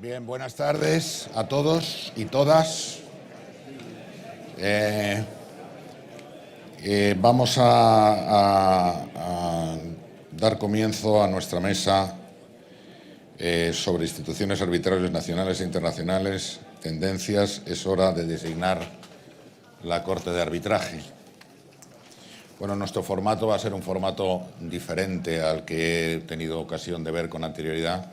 Bien, buenas tardes a todos y todas. Vamos a dar comienzo a nuestra mesa sobre instituciones arbitrarias nacionales e internacionales, tendencias. Es hora de designar la Corte de Arbitraje. Bueno, nuestro formato va a ser un formato diferente al que he tenido ocasión de ver con anterioridad.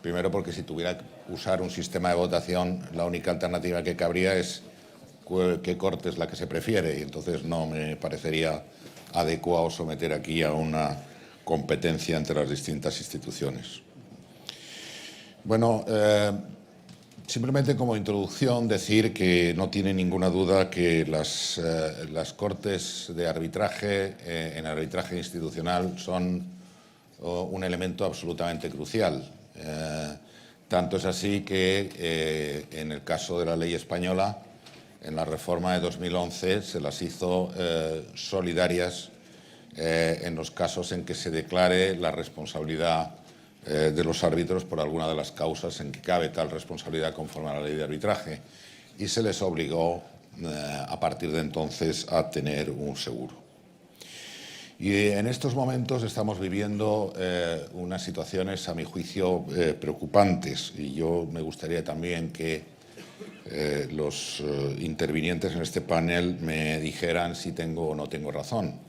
Primero porque si tuviera que usar un sistema de votación, la única alternativa que cabría es qué corte es la que se prefiere, y entonces no me parecería adecuado someter aquí a una competencia entre las distintas instituciones. Bueno, simplemente como introducción decir que no tiene ninguna duda que las cortes de arbitraje en arbitraje institucional son un elemento absolutamente crucial. Tanto es así que en el caso de la ley española, en la reforma de 2011 se las hizo solidarias en los casos en que se declare la responsabilidad de los árbitros por alguna de las causas en que cabe tal responsabilidad conforme a la ley de arbitraje, y se les obligó a partir de entonces a tener un seguro. Y en estos momentos estamos viviendo unas situaciones, a mi juicio, preocupantes, y yo me gustaría también que los intervinientes en este panel me dijeran si tengo o no tengo razón.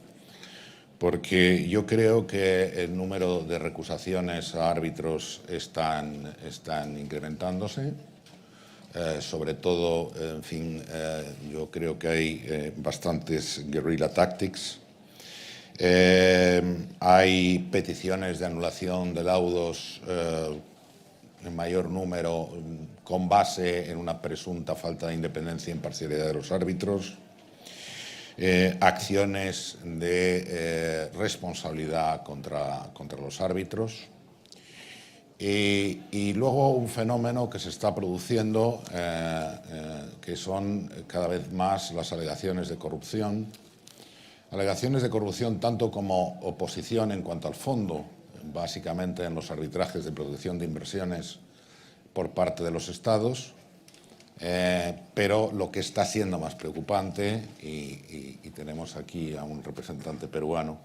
Porque yo creo que el número de recusaciones a árbitros están incrementándose. Sobre todo, en fin, yo creo que hay bastantes guerrilla tactics. Hay peticiones de anulación de laudos en mayor número con base en una presunta falta de independencia e imparcialidad de los árbitros, acciones de responsabilidad contra los árbitros, y luego un fenómeno que se está produciendo que son cada vez más las alegaciones de corrupción. Alegaciones de corrupción tanto como oposición en cuanto al fondo, básicamente en los arbitrajes de protección de inversiones por parte de los Estados, pero lo que está siendo más preocupante, y tenemos aquí a un representante peruano,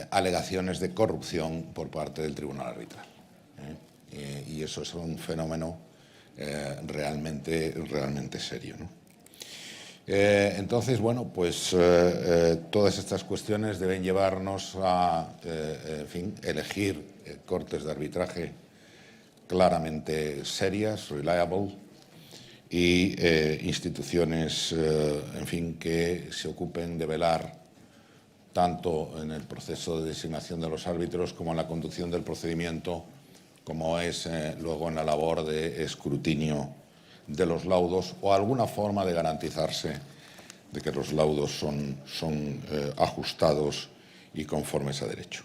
alegaciones de corrupción por parte del Tribunal Arbitral. Y eso es un fenómeno realmente serio, ¿no? Entonces, bueno, pues todas estas cuestiones deben llevarnos a, en fin, elegir cortes de arbitraje claramente serias, reliable, y instituciones, en fin, que se ocupen de velar tanto en el proceso de designación de los árbitros como en la conducción del procedimiento, como es luego en la labor de escrutinio de los laudos, o alguna forma de garantizarse de que los laudos son ajustados y conformes a derecho.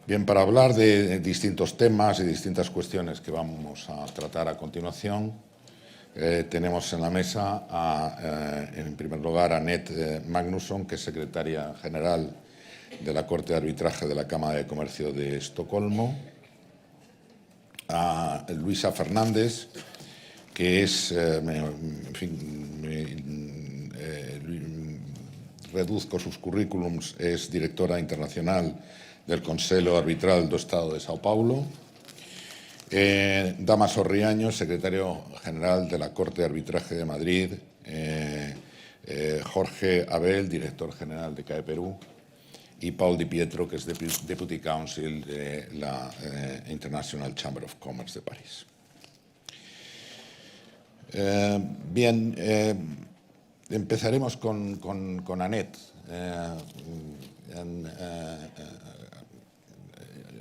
Bien, para hablar de distintos temas y distintas cuestiones que vamos a tratar a continuación, tenemos en la mesa, en primer lugar, a Annette Magnusson, que es secretaria general de la Corte de Arbitraje de la Cámara de Comercio de Estocolmo, a Luisa Fernández, que es, en fin, reduzco sus currículums, es directora internacional del Conselho Arbitral do Estado de Sao Paulo, Dámaso Riaño, secretario general de la Corte de Arbitraje de Madrid, Jorge Abel, director general de CAE Perú, y Paul Di Pietro, que es Deputy Counsel de la International Chamber of Commerce de París. Bien, empezaremos con Annette.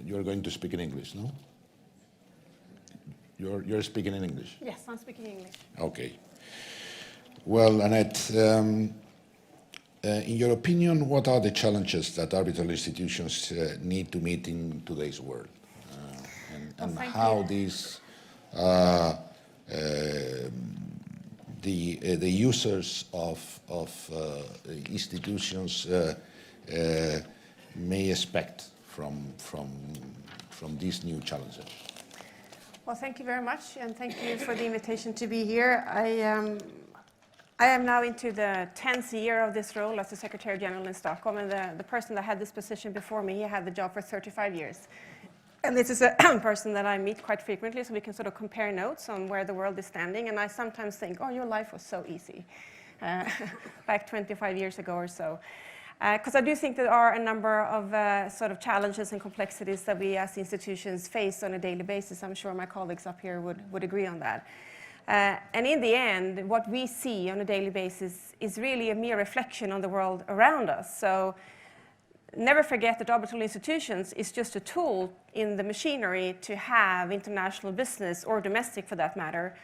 You're going to speak in English, no? You're speaking in English? Yes, I'm speaking English. Okay. Well, Annette, in your opinion, what are the challenges that arbitral institutions need to meet in today's world? And how these the users of institutions may expect from these new challenges? Well, thank you very much, and thank you for the invitation to be here. I am now into the 10th year of this role as the Secretary General in Stockholm, and the person that had this position before me, he had the job for 35 years. And this is a person that I meet quite frequently, so we can sort of compare notes on where the world is standing. And I sometimes think, oh, your life was so easy, back 25 years ago or so. Because I do think there are a number of sort of challenges and complexities that we as institutions face on a daily basis. I'm sure my colleagues up here would agree on that. And in the end, what we see on a daily basis is really a mere reflection on the world around us. So never forget that arbitral institutions is just a tool in the machinery to have international business, or domestic for that matter,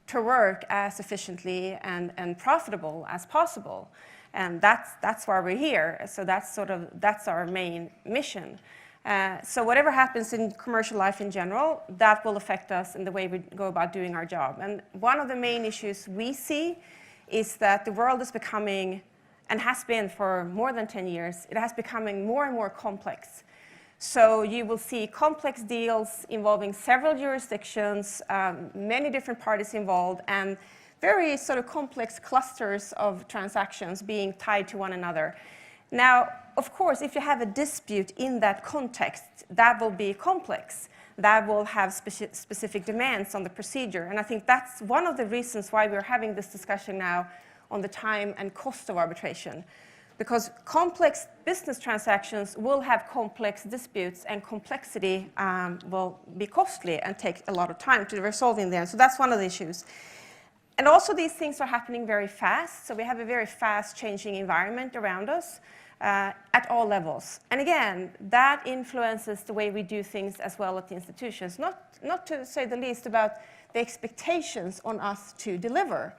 to work as efficiently and profitable as possible. And that's why we're here. So that's our main mission. So whatever happens in commercial life in general, that will affect us in the way we go about doing our job. And one of the main issues we see is that the world is becoming, and has been for more than 10 years, it has becoming more and more complex. So you will see complex deals involving several jurisdictions, many different parties involved, and very sort of complex clusters of transactions being tied to one another. Now, of course, if you have a dispute in that context, that will be complex. That will have specific demands on the procedure. And I think that's one of the reasons why we're having this discussion now on the time and cost of arbitration. Because complex business transactions will have complex disputes, and complexity will be costly and take a lot of time to resolve in there. So that's one of the issues. And also these things are happening very fast, so we have a very fast changing environment around us at all levels. And again, that influences the way we do things as well at the institutions, not to say the least about the expectations on us to deliver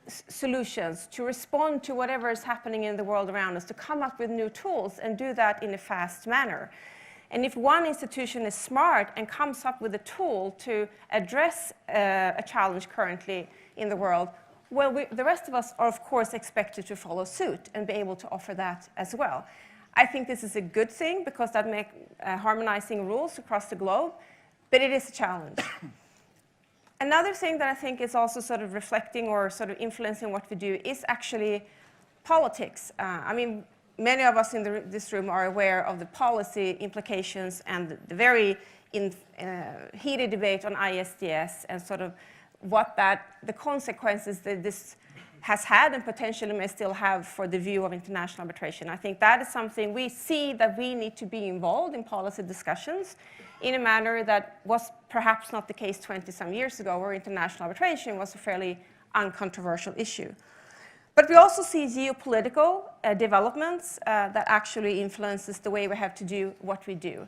solutions, to respond to whatever is happening in the world around us, to come up with new tools and do that in a fast manner. And if one institution is smart and comes up with a tool to address a challenge currently in the world, well, the rest of us are, of course, expected to follow suit and be able to offer that as well. I think this is a good thing because that makes harmonizing rules across the globe, but it is a challenge. Another thing that I think is also sort of reflecting or sort of influencing what we do is actually politics. I mean, many of us in this room are aware of the policy implications and the very heated debate on ISDS and sort of what the consequences that this has had and potentially may still have for the view of international arbitration. I think that is something we see that we need to be involved in policy discussions in a manner that was perhaps not the case 20-some years ago, where international arbitration was a fairly uncontroversial issue. But we also see geopolitical developments that actually influences the way we have to do what we do.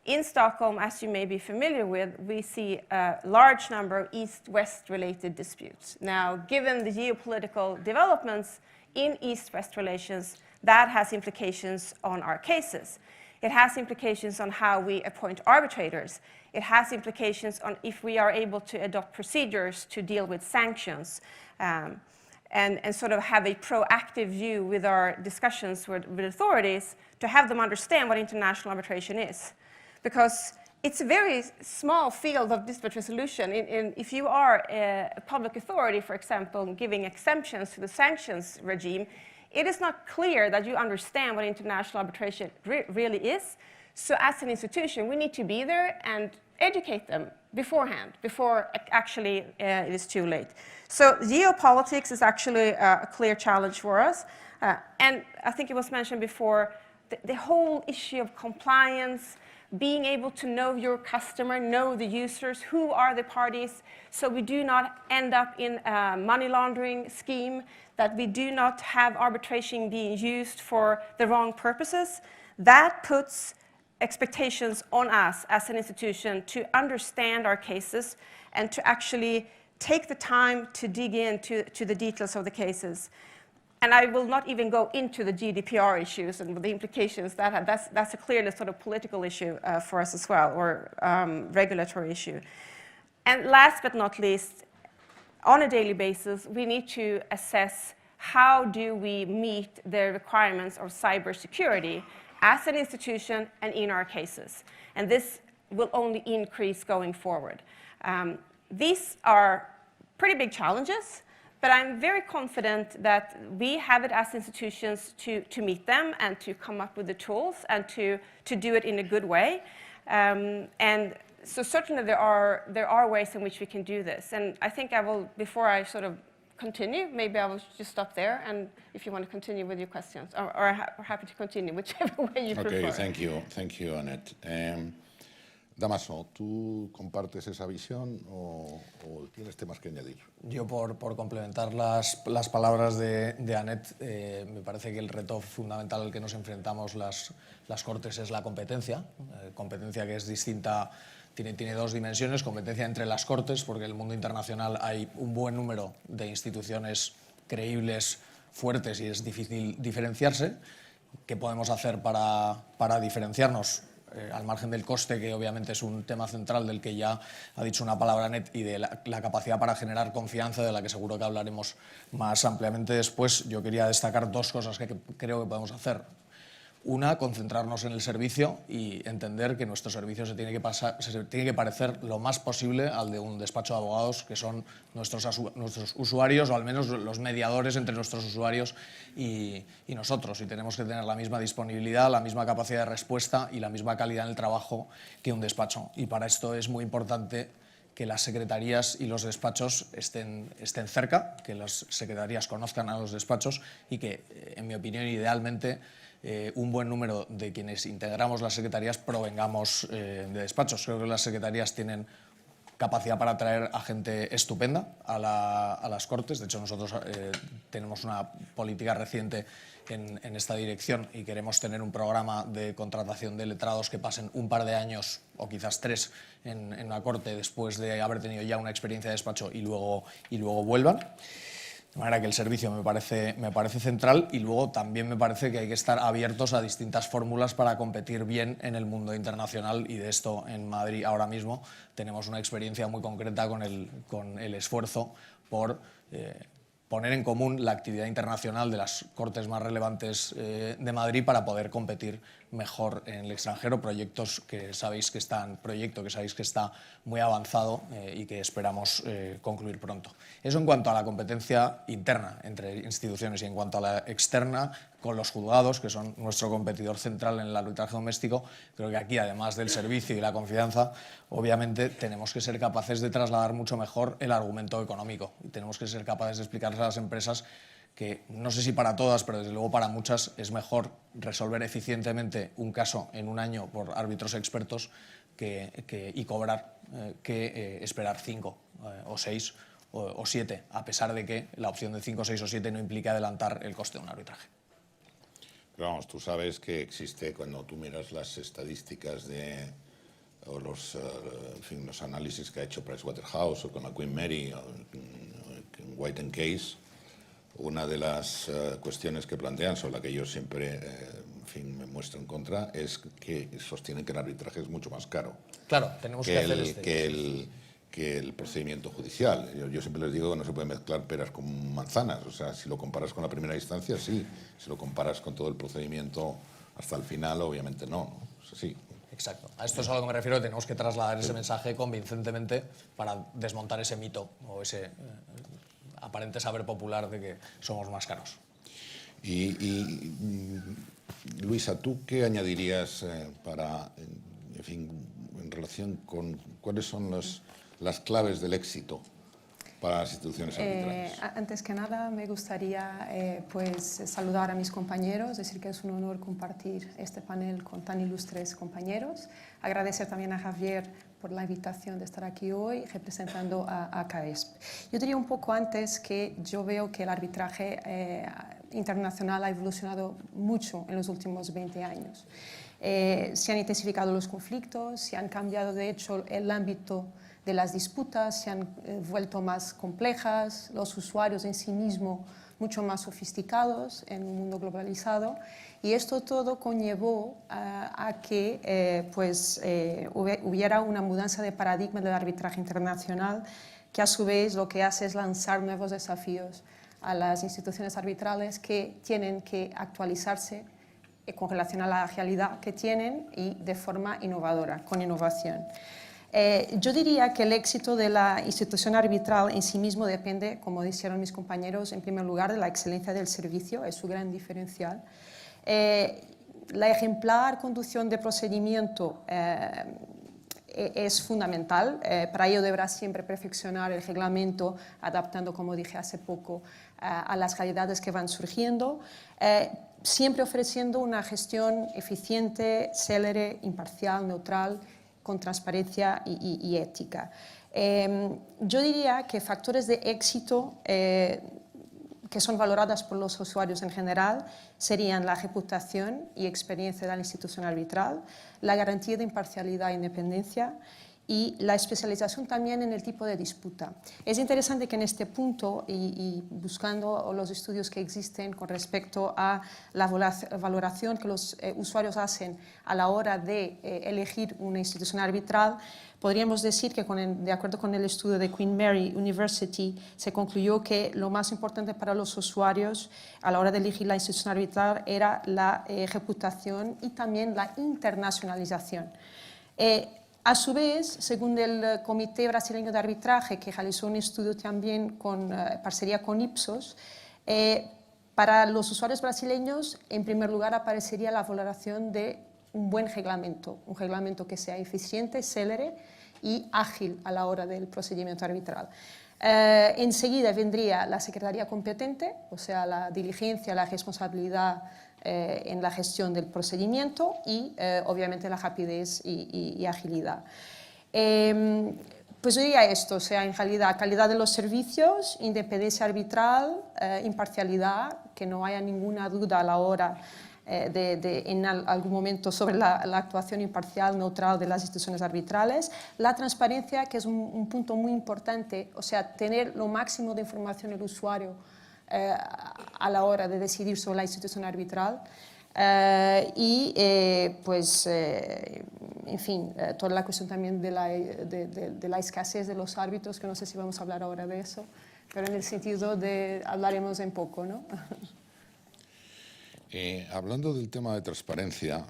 In Stockholm, as you may be familiar with, we see a large number of East-West related disputes. Now, given the geopolitical developments in East-West relations, that has implications on our cases. It has implications on how we appoint arbitrators. It has implications on if we are able to adopt procedures to deal with sanctions. And sort of have a proactive view with our discussions with authorities to have them understand what international arbitration is. Because it's a very small field of dispute resolution. If you are a public authority, for example, giving exemptions to the sanctions regime, it is not clear that you understand what international arbitration really is. So as an institution, we need to be there and educate them beforehand, before actually it is too late. So geopolitics is actually a clear challenge for us. And I think it was mentioned before, the whole issue of compliance, being able to know your customer, know the users, who are the parties, so we do not end up in a money laundering scheme, that we do not have arbitration being used for the wrong purposes. That puts expectations on us as an institution to understand our cases and to actually take the time to dig into the details of the cases. And I will not even go into the GDPR issues and the implications that have. That's a clearly sort of political issue for us as well, or regulatory issue. And last but not least, on a daily basis, we need to assess how do we meet the requirements of cybersecurity as an institution and in our cases. And this will only increase going forward. These are pretty big challenges, but I'm very confident that we have it as institutions to meet them and to come up with the tools and to do it in a good way. And so certainly there are ways in which we can do this. And I think I will, before I sort of continue, maybe I will just stop there, and if you want to continue with your questions, or I'm happy to continue, whichever way you prefer. Okay, thank you, Annette. Dámaso, ¿tú compartes esa visión o tienes temas que añadir? Yo, por complementar las palabras de Annette, me parece que el reto fundamental al que nos enfrentamos las Cortes es la competencia, competencia que es distinta, tiene dos dimensiones: competencia entre las Cortes, porque en el mundo internacional hay un buen número de instituciones creíbles, fuertes, y es difícil diferenciarse. ¿Qué podemos hacer para diferenciarnos? Al margen del coste, que obviamente es un tema central del que ya ha dicho una palabra Annette, y de la capacidad para generar confianza, de la que seguro que hablaremos más ampliamente después, yo quería destacar dos cosas que creo que podemos hacer. Una, concentrarnos en el servicio y entender que nuestro servicio se tiene que parecer lo más posible al de un despacho de abogados, que son nuestros usuarios, o al menos los mediadores entre nuestros usuarios y nosotros. Y tenemos que tener la misma disponibilidad, la misma capacidad de respuesta y la misma calidad en el trabajo que un despacho. Y para esto es muy importante que las secretarías y los despachos estén cerca, que las secretarías conozcan a los despachos y que, en mi opinión, idealmente, un buen número de quienes integramos las secretarías provengamos de despachos. Creo que las secretarías tienen capacidad para atraer a gente estupenda a las Cortes. De hecho, nosotros tenemos una política reciente en esta dirección y queremos tener un programa de contratación de letrados que pasen un par de años o quizás 3 en la Corte después de haber tenido ya una experiencia de despacho y luego vuelvan. De manera que el servicio me parece central, y luego también me parece que hay que estar abiertos a distintas fórmulas para competir bien en el mundo internacional, y de esto en Madrid ahora mismo tenemos una experiencia muy concreta con el esfuerzo por poner en común la actividad internacional de las Cortes más relevantes de Madrid para poder competir mejor en el extranjero, proyecto que sabéis que está muy avanzado y que esperamos concluir pronto. Eso en cuanto a la competencia interna entre instituciones, y en cuanto a la externa, con los juzgados, que son nuestro competidor central en el arbitraje doméstico, creo que aquí, además del servicio y la confianza, obviamente tenemos que ser capaces de trasladar mucho mejor el argumento económico, y tenemos que ser capaces de explicarles a las empresas que, no sé si para todas, pero desde luego para muchas, es mejor resolver eficientemente un caso en un año por árbitros expertos y cobrar que esperar 5 o 6 o 7, a pesar de que la opción de 5, 6 o 7 no implica adelantar el coste de un arbitraje. Pero vamos, tú sabes que existe, cuando tú miras las estadísticas o los análisis que ha hecho Pricewaterhouse o con la Queen Mary o en White & Case, una de las cuestiones que plantean, sobre la que yo siempre me muestro en contra, es que sostienen que el arbitraje es mucho más caro. Claro, tenemos que hacer que el procedimiento judicial. Yo siempre les digo que no se puede mezclar peras con manzanas. O sea, si lo comparas con la primera instancia, sí. Si lo comparas con todo el procedimiento hasta el final, obviamente no. Es así. Exacto. A esto es a lo que me refiero. Tenemos que trasladar ese mensaje convincentemente para desmontar ese mito o ese aparente saber popular de que somos más caros. Y Luisa, ¿tú qué añadirías en relación con cuáles son las claves del éxito para las instituciones arbitrales? Antes que nada, me gustaría saludar a mis compañeros, decir que es un honor compartir este panel con tan ilustres compañeros. Agradecer también a Javier por la invitación de estar aquí hoy representando a CAESP. Yo diría un poco antes que yo veo que el arbitraje internacional ha evolucionado mucho en los últimos 20 años. Se han intensificado los conflictos, se han cambiado de hecho el ámbito de las disputas, se han vuelto más complejas, los usuarios en sí mismos mucho más sofisticados en un mundo globalizado, y esto todo conllevó a que hubiera una mudanza de paradigma del arbitraje internacional, que a su vez lo que hace es lanzar nuevos desafíos a las instituciones arbitrales que tienen que actualizarse con relación a la realidad que tienen y de forma innovadora, con innovación. Yo diría que el éxito de la institución arbitral en sí mismo depende, como dijeron mis compañeros, en primer lugar de la excelencia del servicio, es su gran diferencial. La ejemplar conducción de procedimiento es fundamental. Para ello deberá siempre perfeccionar el reglamento, adaptando, como dije hace poco, a las realidades que van surgiendo, siempre ofreciendo una gestión eficiente, célere, imparcial, neutral, con transparencia y ética. Yo diría que factores de éxito que son valoradas por los usuarios en general serían la reputación y experiencia de la institución arbitral, la garantía de imparcialidad e independencia y la especialización también en el tipo de disputa. Es interesante que en este punto, y buscando los estudios que existen con respecto a la valoración que los usuarios hacen a la hora de elegir una institución arbitral, podríamos decir que de acuerdo con el estudio de Queen Mary University, se concluyó que lo más importante para los usuarios a la hora de elegir la institución arbitral era la reputación y también la internacionalización. A su vez, según el Comité Brasileño de Arbitraje, que realizó un estudio también con parcería con Ipsos, para los usuarios brasileños, en primer lugar, aparecería la valoración de un buen reglamento, un reglamento que sea eficiente, célere y ágil a la hora del procedimiento arbitral. Enseguida vendría la secretaría competente, o sea, la diligencia, la responsabilidad en la gestión del procedimiento y, obviamente, la rapidez y agilidad. Pues yo diría esto, o sea, en realidad, calidad de los servicios, independencia arbitral, imparcialidad, que no haya ninguna duda a la hora en algún momento sobre la actuación imparcial, neutral de las instituciones arbitrales, la transparencia, que es un punto muy importante, o sea, tener lo máximo de información el usuario a la hora de decidir sobre la institución arbitral y pues en fin, toda la cuestión también de la escasez de los árbitros, que no sé si vamos a hablar ahora de eso, pero en el sentido de hablaremos en poco, ¿no? Hablando del tema de transparencia,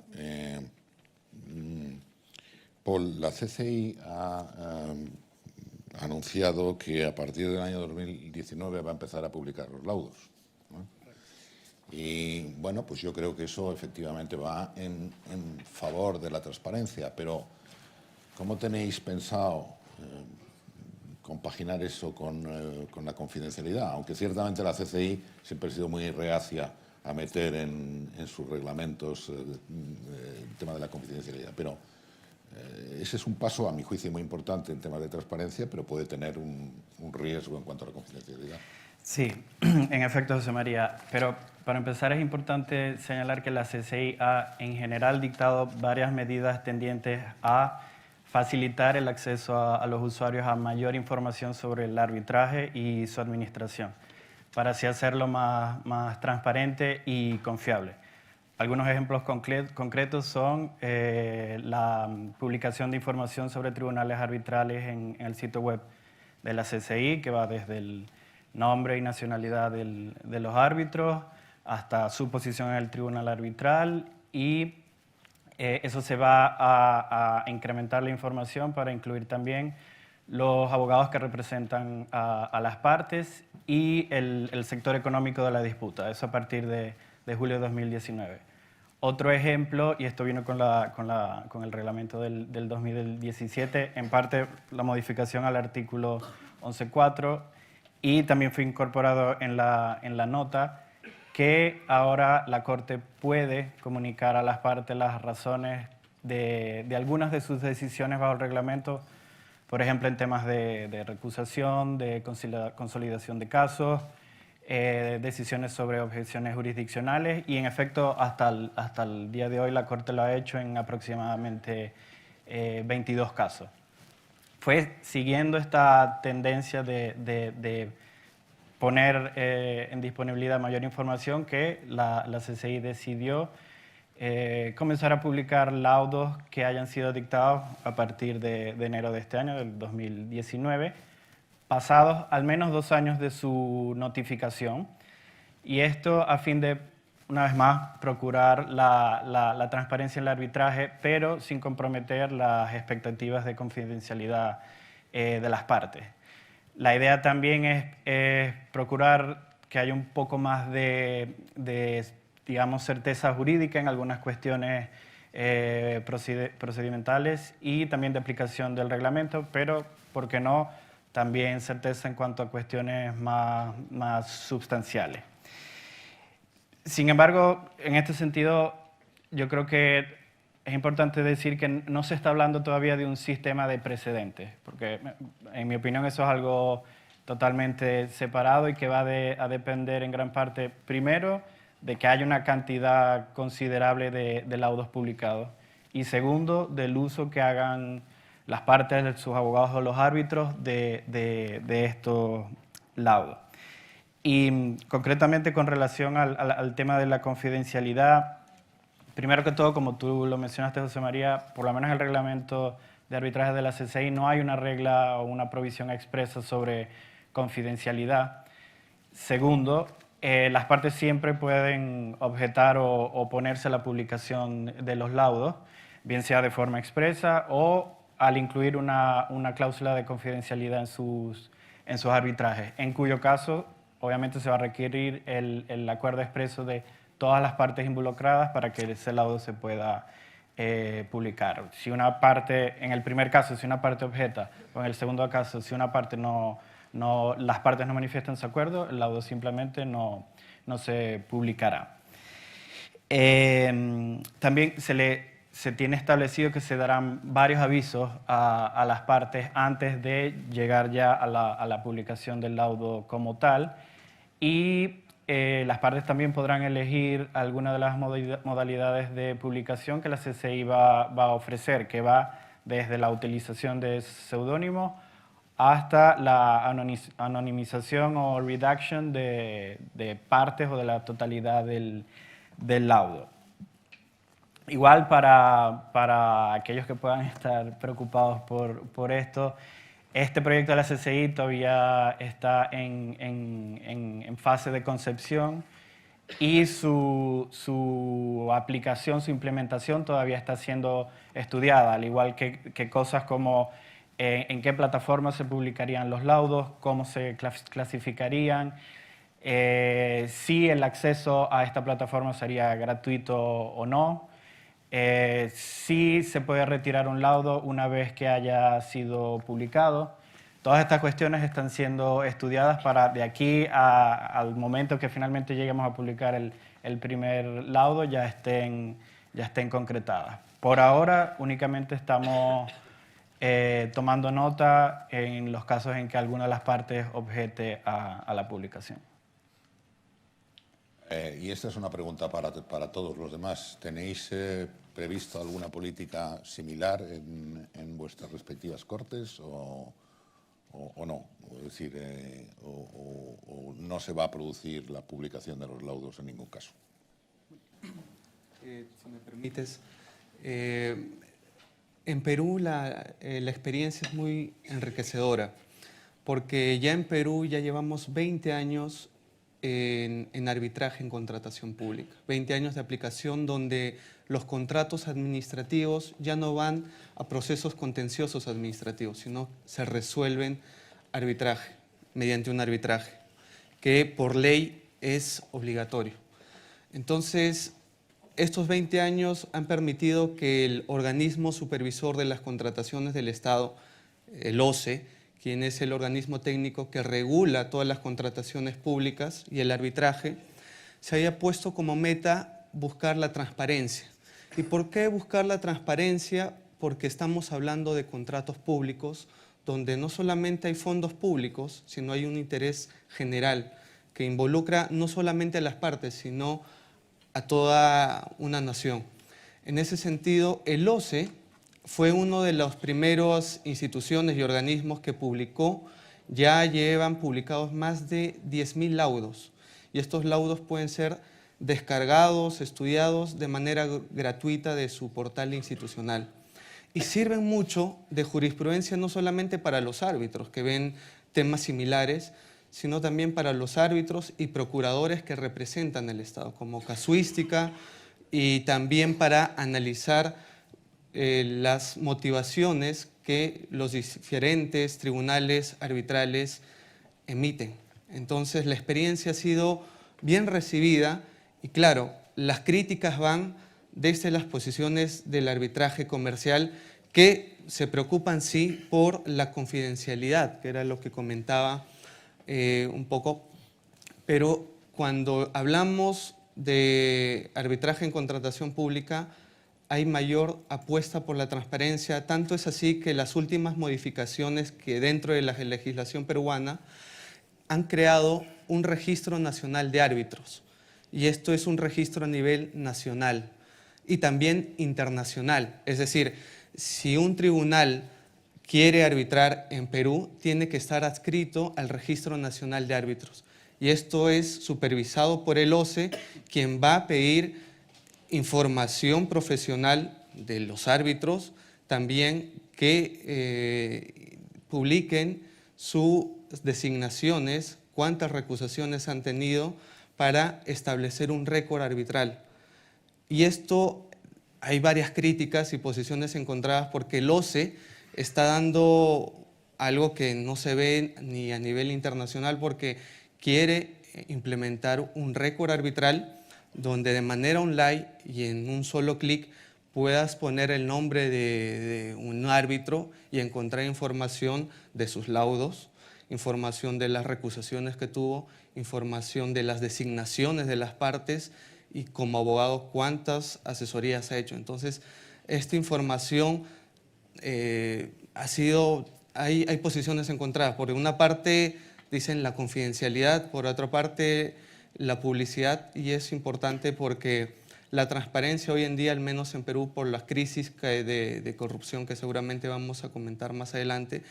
Paul, la CCI ha anunciado que a partir del año 2019 va a empezar a publicar los laudos, ¿no? Y bueno, pues yo creo que eso efectivamente va en favor de la transparencia, pero ¿cómo tenéis pensado compaginar eso con la confidencialidad? Aunque ciertamente la CCI siempre ha sido muy reacia a meter en sus reglamentos el tema de la confidencialidad, pero ese es un paso, a mi juicio, muy importante en temas de transparencia, pero puede tener un riesgo en cuanto a la confidencialidad. Sí, en efecto, José María, pero para empezar es importante señalar que la CCI ha en general dictado varias medidas tendientes a facilitar el acceso a los usuarios a mayor información sobre el arbitraje y su administración, para así hacerlo más transparente y confiable. Algunos ejemplos concretos son la publicación de información sobre tribunales arbitrales en el sitio web de la CCI, que va desde el nombre y nacionalidad de los árbitros hasta su posición en el tribunal arbitral, y eso se va a incrementar la información para incluir también los abogados que representan a las partes y el sector económico de la disputa, eso a partir de julio de 2019. Otro ejemplo, y esto vino con el reglamento del 2017, en parte la modificación al artículo 11.4, y también fue incorporado en la nota que ahora la Corte puede comunicar a las partes las razones de algunas de sus decisiones bajo el reglamento, por ejemplo, en temas de recusación, de consolidación de casos, decisiones sobre objeciones jurisdiccionales, y en efecto hasta el día de hoy la Corte lo ha hecho en aproximadamente 22 casos. Fue siguiendo esta tendencia de poner en disponibilidad mayor información que la CCI decidió comenzar a publicar laudos que hayan sido dictados a partir de enero de este año, del 2019, pasados al menos 2 años de su notificación, y esto a fin de una vez más, procurar la transparencia en el arbitraje, pero sin comprometer las expectativas de confidencialidad de las partes. La idea también es procurar que haya un poco más de digamos, certeza jurídica en algunas cuestiones procedimentales y también de aplicación del reglamento, pero, ¿por qué no?, también certeza en cuanto a cuestiones más sustanciales. Sin embargo, en este sentido, yo creo que es importante decir que no se está hablando todavía de un sistema de precedentes, porque en mi opinión eso es algo totalmente separado y que va a depender en gran parte, primero, de que haya una cantidad considerable de laudos publicados y segundo, del uso que hagan las partes, sus abogados o los árbitros de estos laudos. Y concretamente con relación al tema de la confidencialidad, primero que todo, como tú lo mencionaste, José María, por lo menos en el reglamento de arbitraje de la CCI no hay una regla o una provisión expresa sobre confidencialidad. Segundo, las partes siempre pueden objetar o oponerse a la publicación de los laudos, bien sea de forma expresa o al incluir una cláusula de confidencialidad en sus arbitrajes, en cuyo caso obviamente se va a requerir el acuerdo expreso de todas las partes involucradas para que ese laudo se pueda publicar. Si una parte, en el primer caso, si una parte objeta, o en el segundo caso, si una parte las partes no manifiestan su acuerdo, el laudo simplemente no se publicará. También se tiene establecido que se darán varios avisos a las partes antes de llegar ya a la publicación del laudo como tal, y las partes también podrán elegir alguna de las modalidades de publicación que la CCI va a ofrecer, que va desde la utilización de seudónimos hasta la anonimización o redaction de partes o de la totalidad del laudo. Igual para aquellos que puedan estar preocupados por esto, este proyecto de la CCI todavía está en fase de concepción y su aplicación, su implementación todavía está siendo estudiada, al igual que cosas como en qué plataforma se publicarían los laudos, cómo se clasificarían, si el acceso a esta plataforma sería gratuito o no, si se puede retirar un laudo una vez que haya sido publicado. Todas estas cuestiones están siendo estudiadas para de aquí al momento que finalmente lleguemos a publicar el primer laudo ya estén concretadas. Por ahora únicamente estamos tomando nota en los casos en que alguna de las partes objete a la publicación. Y esta es una pregunta para todos los demás. ¿Tenéis previsto alguna política similar en vuestras respectivas cortes o no? Es decir, o no se va a producir la publicación de los laudos en ningún caso. Si me permites, en Perú la experiencia es muy enriquecedora, porque ya en Perú ya llevamos 20 años en arbitraje en contratación pública. 20 años de aplicación donde los contratos administrativos ya no van a procesos contenciosos administrativos, sino se resuelven mediante un arbitraje, que por ley es obligatorio. Entonces, estos 20 años han permitido que el organismo supervisor de las contrataciones del Estado, el OCE, quien es el organismo técnico que regula todas las contrataciones públicas y el arbitraje, se haya puesto como meta buscar la transparencia. ¿Y por qué buscar la transparencia? Porque estamos hablando de contratos públicos donde no solamente hay fondos públicos, sino hay un interés general que involucra no solamente a las partes, sino a toda una nación. En ese sentido, el OCE fue una de las primeras instituciones y organismos que publicó, ya llevan publicados más de 10.000 laudos, y estos laudos pueden ser descargados, estudiados de manera gratuita de su portal institucional. Y sirven mucho de jurisprudencia no solamente para los árbitros que ven temas similares, sino también para los árbitros y procuradores que representan el Estado, como casuística, y también para analizar las motivaciones que los diferentes tribunales arbitrales emiten. Entonces, la experiencia ha sido bien recibida y, claro, las críticas van desde las posiciones del arbitraje comercial que se preocupan, sí, por la confidencialidad, que era lo que comentaba un poco, pero cuando hablamos de arbitraje en contratación pública hay mayor apuesta por la transparencia, tanto es así que las últimas modificaciones que dentro de la legislación peruana han creado un registro nacional de árbitros, y esto es un registro a nivel nacional y también internacional, es decir, si un tribunal quiere arbitrar en Perú, tiene que estar adscrito al Registro Nacional de Árbitros. Y esto es supervisado por el OCE, quien va a pedir información profesional de los árbitros, también que publiquen sus designaciones, cuántas recusaciones han tenido para establecer un récord arbitral. Y esto, hay varias críticas y posiciones encontradas porque el OCE está dando algo que no se ve ni a nivel internacional porque quiere implementar un récord arbitral donde de manera online y en un solo clic puedas poner el nombre de un árbitro y encontrar información de sus laudos, información de las recusaciones que tuvo, información de las designaciones de las partes y como abogado cuántas asesorías ha hecho. Entonces, esta información hay posiciones encontradas. Por una parte dicen la confidencialidad, por otra parte la publicidad, y es importante porque la transparencia hoy en día, al menos en Perú, por las crisis de corrupción que seguramente vamos a comentar más adelante,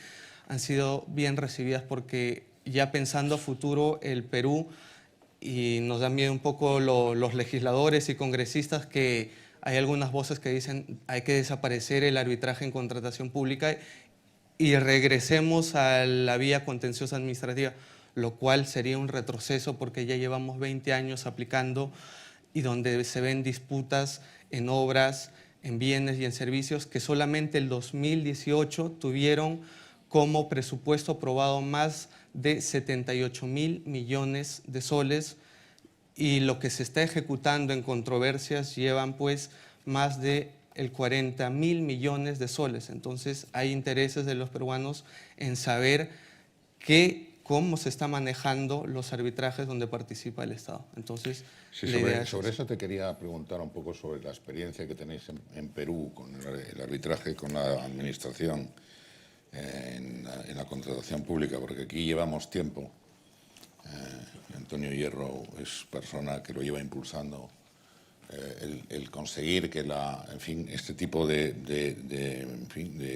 han sido bien recibidas porque ya pensando a futuro el Perú, y nos da miedo un poco los legisladores y congresistas que hay algunas voces que dicen hay que desaparecer el arbitraje en contratación pública y regresemos a la vía contenciosa administrativa, lo cual sería un retroceso porque ya llevamos 20 años aplicando y donde se ven disputas en obras, en bienes y en servicios que solamente el 2018 tuvieron como presupuesto aprobado más de 78.000 millones de soles y lo que se está ejecutando en controversias llevan pues más de 40.000 millones de soles. Entonces hay intereses de los peruanos en saber cómo se está manejando los arbitrajes donde participa el Estado. Entonces, sí, sobre eso te quería preguntar un poco sobre la experiencia que tenéis en Perú con el arbitraje, con la administración en la contratación pública, porque aquí llevamos tiempo. Antonio Hierro es persona que lo lleva impulsando, el conseguir que este tipo de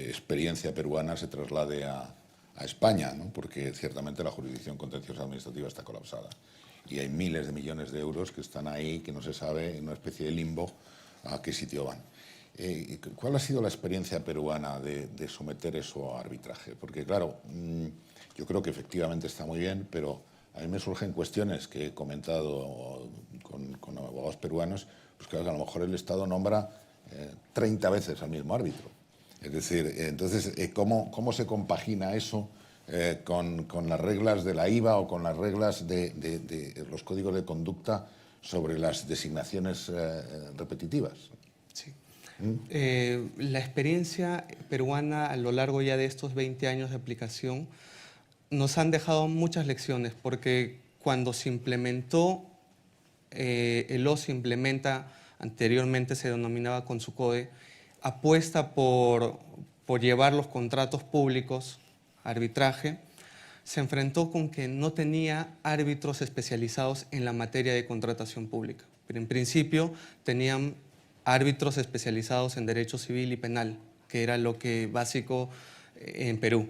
experiencia peruana se traslade a España, ¿no? Porque ciertamente la jurisdicción contenciosa administrativa está colapsada y hay miles de millones de euros que están ahí, que no se sabe, en una especie de limbo a qué sitio van. ¿Cuál ha sido la experiencia peruana de someter eso a arbitraje? Porque claro, yo creo que efectivamente está muy bien, pero a mí me surgen cuestiones que he comentado con abogados peruanos, pues que a lo mejor el Estado nombra 30 veces al mismo árbitro. Es decir, entonces, ¿cómo se compagina eso con las reglas de la IVA o con las reglas de los códigos de conducta sobre las designaciones repetitivas? Sí. La experiencia peruana a lo largo ya de estos 20 años de aplicación nos han dejado muchas lecciones, porque cuando se implementó, el OCE implementa, anteriormente se denominaba Consucode, apuesta por llevar los contratos públicos a arbitraje, se enfrentó con que no tenía árbitros especializados en la materia de contratación pública. Pero en principio tenían árbitros especializados en derecho civil y penal, que era lo que básico en Perú.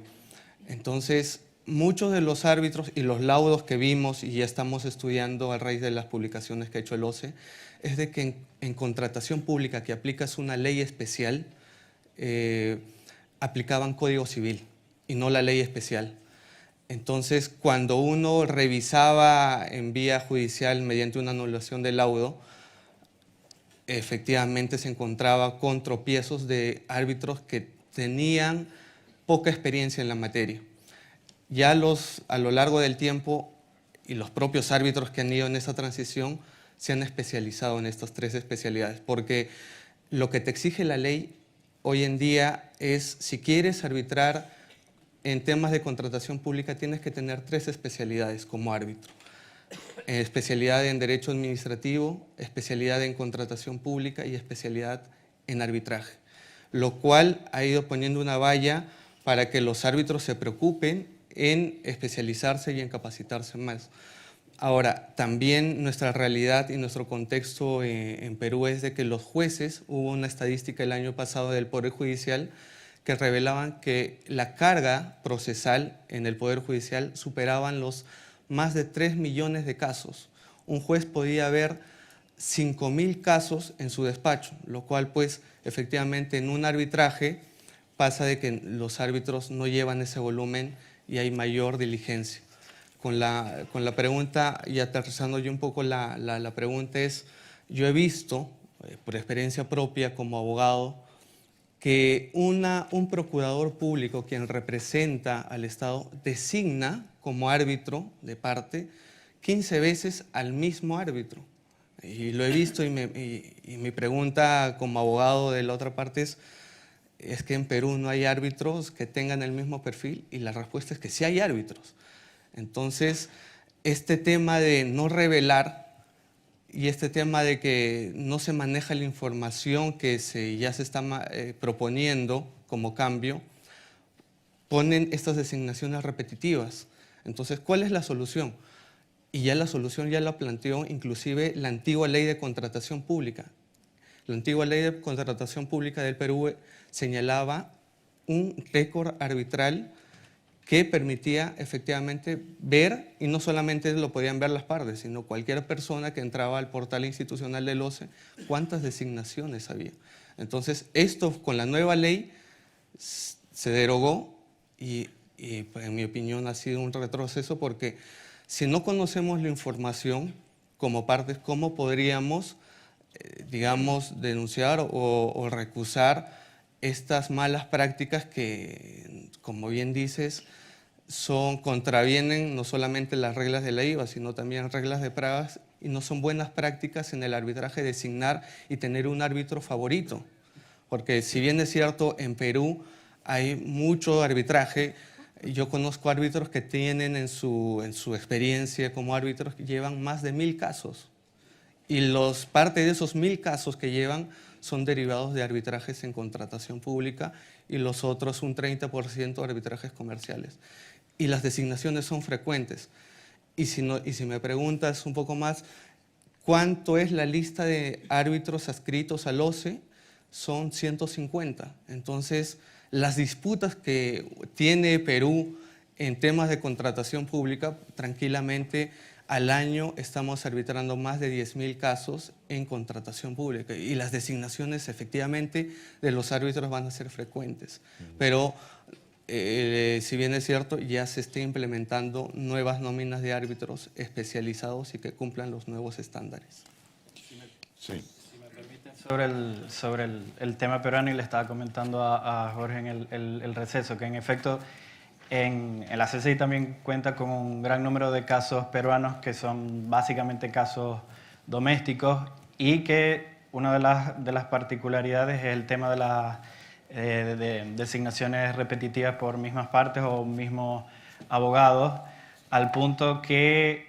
Entonces, muchos de los árbitros y los laudos que vimos y ya estamos estudiando a raíz de las publicaciones que ha hecho el OCE, es de que en contratación pública que aplicas una ley especial, aplicaban código civil y no la ley especial. Entonces, cuando uno revisaba en vía judicial mediante una anulación del laudo, efectivamente se encontraba con tropiezos de árbitros que tenían poca experiencia en la materia. Ya a lo largo del tiempo, y los propios árbitros que han ido en esa transición se han especializado en estas 3 especialidades, porque lo que te exige la ley hoy en día es, si quieres arbitrar en temas de contratación pública, tienes que tener 3 especialidades como árbitro. Especialidad en Derecho Administrativo, especialidad en Contratación Pública y especialidad en Arbitraje, lo cual ha ido poniendo una valla para que los árbitros se preocupen en especializarse y en capacitarse más. Ahora, también nuestra realidad y nuestro contexto en Perú es de que los jueces, hubo una estadística el año pasado del Poder Judicial que revelaban que la carga procesal en el Poder Judicial superaban los más de 3 millones de casos. Un juez podía ver 5.000 casos en su despacho, lo cual pues efectivamente en un arbitraje pasa de que los árbitros no llevan ese volumen y hay mayor diligencia. Con la pregunta, y aterrizando yo un poco la pregunta es, yo he visto, por experiencia propia como abogado, que un procurador público quien representa al Estado designa como árbitro de parte 15 veces al mismo árbitro. Y lo he visto y mi pregunta como abogado de la otra parte es que en Perú no hay árbitros que tengan el mismo perfil, y la respuesta es que sí hay árbitros. Entonces, este tema de no revelar y este tema de que no se maneja la información que ya se está proponiendo como cambio, ponen estas designaciones repetitivas. Entonces, ¿cuál es la solución? Y ya la solución ya la planteó inclusive la antigua ley de contratación pública. La antigua ley de contratación pública del Perú señalaba un récord arbitral que permitía efectivamente ver, y no solamente lo podían ver las partes, sino cualquier persona que entraba al portal institucional del OCE, cuántas designaciones había. Entonces, esto con la nueva ley se derogó y en mi opinión ha sido un retroceso, porque si no conocemos la información como partes, ¿cómo podríamos, digamos, denunciar o recusar estas malas prácticas que, como bien dices, contravienen no solamente las reglas de la IVA, sino también reglas de Pragas, y no son buenas prácticas en el arbitraje designar y tener un árbitro favorito? Porque si bien es cierto, en Perú hay mucho arbitraje, yo conozco árbitros que tienen en su experiencia como árbitros que llevan más de 1000 casos. Y parte de esos 1000 casos que llevan son derivados de arbitrajes en contratación pública, y los otros, un 30%, arbitrajes comerciales. Y las designaciones son frecuentes. Y si me preguntas un poco más, ¿cuánto es la lista de árbitros adscritos al OCE? Son 150. Entonces, las disputas que tiene Perú en temas de contratación pública, tranquilamente al año estamos arbitrando más de 10.000 casos en contratación pública, y las designaciones efectivamente de los árbitros van a ser frecuentes. Pero si bien es cierto, ya se está implementando nuevas nóminas de árbitros especializados y que cumplan los nuevos estándares. Sí. Sobre el tema peruano, y le estaba comentando a Jorge en el receso, que en efecto en la CCI también cuenta con un gran número de casos peruanos que son básicamente casos domésticos, y que una de las particularidades es el tema de las designaciones repetitivas por mismas partes o mismos abogados, al punto que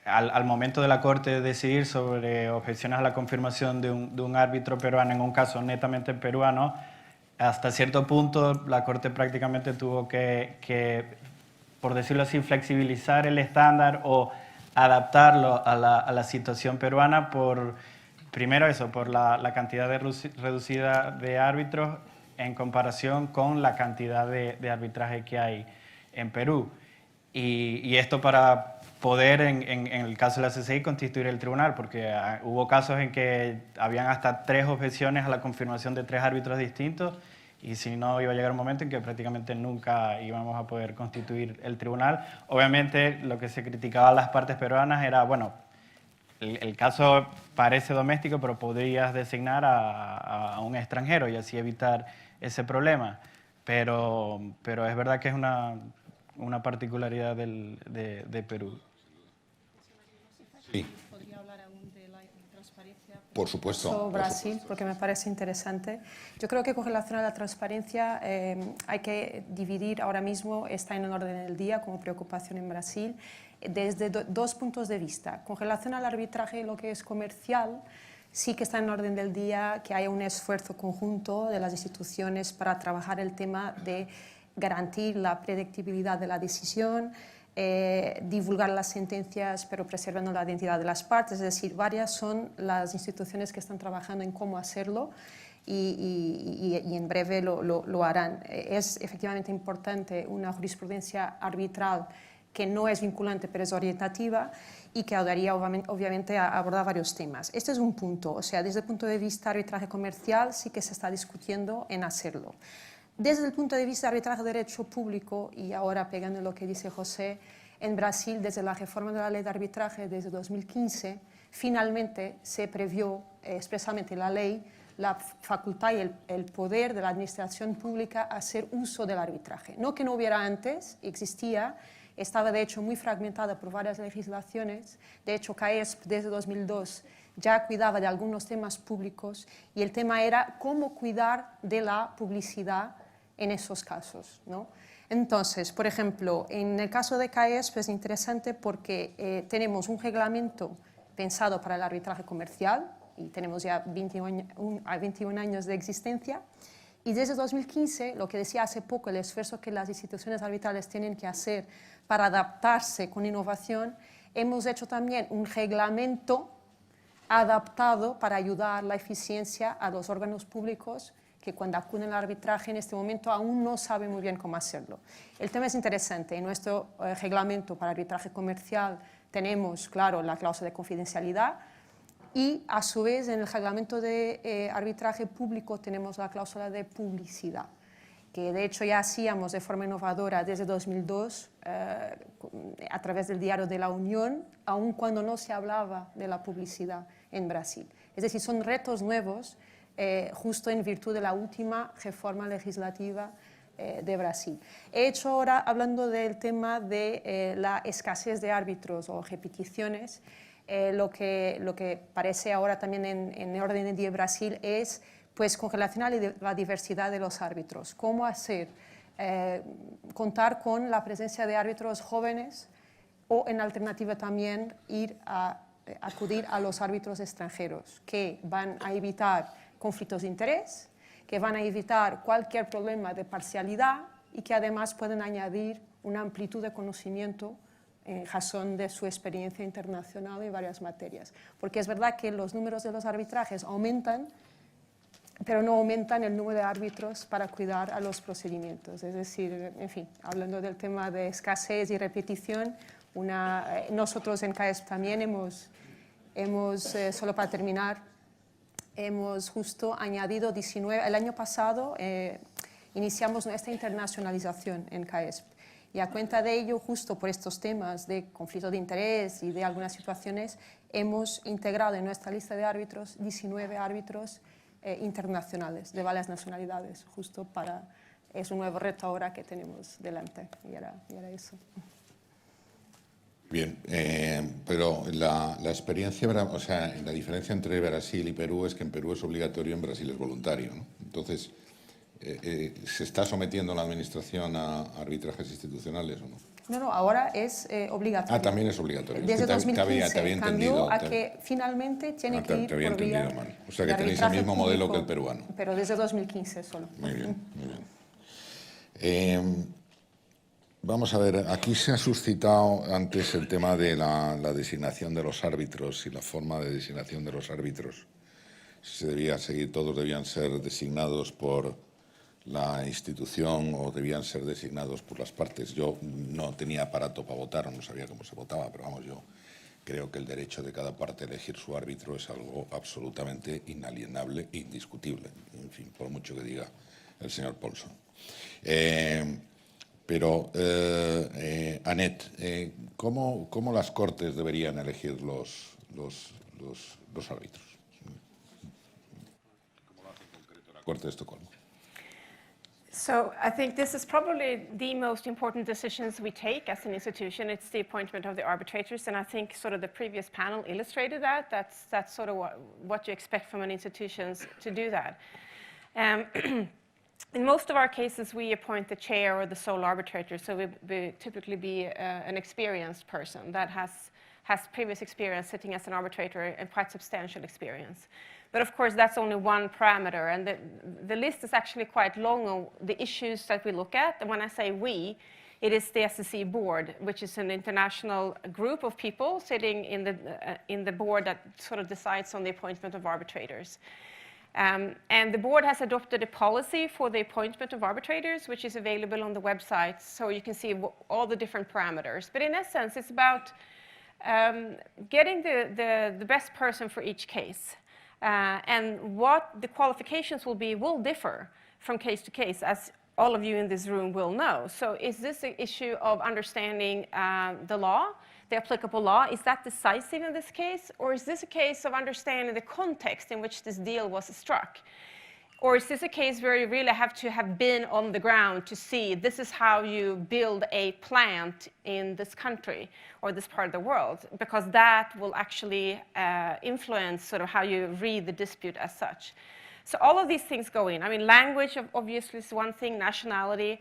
al momento de la Corte decidir sobre objeciones a la confirmación de un árbitro peruano en un caso netamente peruano, hasta cierto punto la Corte prácticamente tuvo que, por decirlo así, flexibilizar el estándar o adaptarlo a la situación peruana primero eso, por la cantidad reducida de árbitros en comparación con la cantidad de arbitraje que hay en Perú. Y esto para poder, en el caso de la CCI, constituir el tribunal, porque hubo casos en que habían hasta 3 objeciones a la confirmación de 3 árbitros distintos, y si no iba a llegar un momento en que prácticamente nunca íbamos a poder constituir el tribunal. Obviamente lo que se criticaba a las partes peruanas era, bueno, el caso parece doméstico, pero podrías designar a un extranjero y así evitar ese problema. Pero es verdad que es una particularidad de Perú. Sí. ¿Podría hablar aún de la transparencia? Por supuesto. Sobre Brasil, porque me parece interesante. Yo creo que con relación a la transparencia hay que dividir ahora mismo, está en el orden del día como preocupación en Brasil, desde dos puntos de vista. Con relación al arbitraje, lo que es comercial, sí que está en orden del día que haya un esfuerzo conjunto de las instituciones para trabajar el tema de garantir la predictibilidad de la decisión, divulgar las sentencias pero preservando la identidad de las partes, es decir, varias son las instituciones que están trabajando en cómo hacerlo y en breve lo harán. Es efectivamente importante una jurisprudencia arbitral que no es vinculante pero es orientativa y que ayudaría obviamente a abordar varios temas. Este es un punto, o sea, desde el punto de vista de arbitraje comercial sí que se está discutiendo en hacerlo. Desde el punto de vista de arbitraje de derecho público, y ahora pegando en lo que dice José, en Brasil, desde la reforma de la ley de arbitraje desde 2015, finalmente se previó expresamente en la ley la facultad y el poder de la administración pública a hacer uso del arbitraje. No que no hubiera antes, existía, estaba de hecho muy fragmentada por varias legislaciones. De hecho, CAESP desde 2002 ya cuidaba de algunos temas públicos y el tema era cómo cuidar de la publicidad en esos casos, ¿no? Entonces, por ejemplo, en el caso de CAESP es interesante porque tenemos un reglamento pensado para el arbitraje comercial y tenemos ya 21 años de existencia. Y desde 2015, lo que decía hace poco, el esfuerzo que las instituciones arbitrales tienen que hacer para adaptarse con innovación, hemos hecho también un reglamento adaptado para ayudar la eficiencia a los órganos públicos que cuando acuden al arbitraje en este momento aún no saben muy bien cómo hacerlo. El tema es interesante. En nuestro reglamento para arbitraje comercial tenemos, claro, la cláusula de confidencialidad y, a su vez, en el reglamento de arbitraje público tenemos la cláusula de publicidad, que de hecho ya hacíamos de forma innovadora desde 2002 a través del Diario de la Unión, aun cuando no se hablaba de la publicidad en Brasil. Es decir, son retos nuevos justo en virtud de la última reforma legislativa de Brasil. He hecho ahora, hablando del tema de la escasez de árbitros o repeticiones, lo que parece ahora también en el orden del día de Brasil es, pues, con relación a la diversidad de los árbitros, cómo hacer, contar con la presencia de árbitros jóvenes o, en alternativa también, acudir a los árbitros extranjeros, que van a evitar conflictos de interés, que van a evitar cualquier problema de parcialidad y que además pueden añadir una amplitud de conocimiento en razón de su experiencia internacional en varias materias. Porque es verdad que los números de los arbitrajes aumentan, pero no aumentan el número de árbitros para cuidar a los procedimientos. Es decir, en fin, hablando del tema de escasez y repetición, nosotros en CAESP también hemos solo para terminar, hemos justo añadido 19, el año pasado iniciamos nuestra internacionalización en CAESP y a cuenta de ello, justo por estos temas de conflicto de interés y de algunas situaciones, hemos integrado en nuestra lista de árbitros 19 árbitros internacionales de varias nacionalidades, justo es un nuevo reto ahora que tenemos delante y era eso. Bien, pero la experiencia, o sea, la diferencia entre Brasil y Perú es que en Perú es obligatorio, en Brasil es voluntario, ¿no? Entonces, ¿se está sometiendo la Administración a arbitrajes institucionales o no? No, ahora es obligatorio. Ah, también es obligatorio. Desde 2015 te había cambió entendido, a que finalmente tiene que ir te había por vía entendido mal. O sea, que de tenéis el arbitraje mismo modelo público, que el peruano. Pero desde 2015 solo. Muy bien, muy bien. Vamos a ver, aquí se ha suscitado antes el tema de la designación de los árbitros y la forma de designación de los árbitros. Se debía seguir, todos debían ser designados por la institución o debían ser designados por las partes. Yo no tenía aparato para votar, no sabía cómo se votaba, pero vamos, yo creo que el derecho de cada parte a elegir su árbitro es algo absolutamente inalienable e indiscutible. En fin, por mucho que diga el señor Paulson. Pero, Annette, ¿cómo las Cortes deberían elegir los árbitros? ¿Cómo lo hace en concreto la Corte de Estocolmo? So I think this is probably the most important decisions we take as an institution. It's the appointment of the arbitrators, and I think sort of the previous panel illustrated that. That's sort of what you expect from an institution to do that. In most of our cases, we appoint the chair or the sole arbitrator, so we typically be an experienced person that has previous experience sitting as an arbitrator and quite substantial experience. But of course, that's only one parameter, and the list is actually quite long on the issues that we look at. And when I say we, it is the SSC board, which is an international group of people sitting in the board that sort of decides on the appointment of arbitrators. And the board has adopted a policy for the appointment of arbitrators, which is available on the website, so you can see all the different parameters. But in essence, it's about getting the best person for each case. And what the qualifications will differ from case to case, as all of you in this room will know. So is this an issue of understanding the law, the applicable law? Is that decisive in this case? Or is this a case of understanding the context in which this deal was struck? Or is this a case where you really have to have been on the ground to see this is how you build a plant in this country or this part of the world? Because that will actually influence sort of how you read the dispute as such. So all of these things go in. I mean, language obviously is one thing, nationality.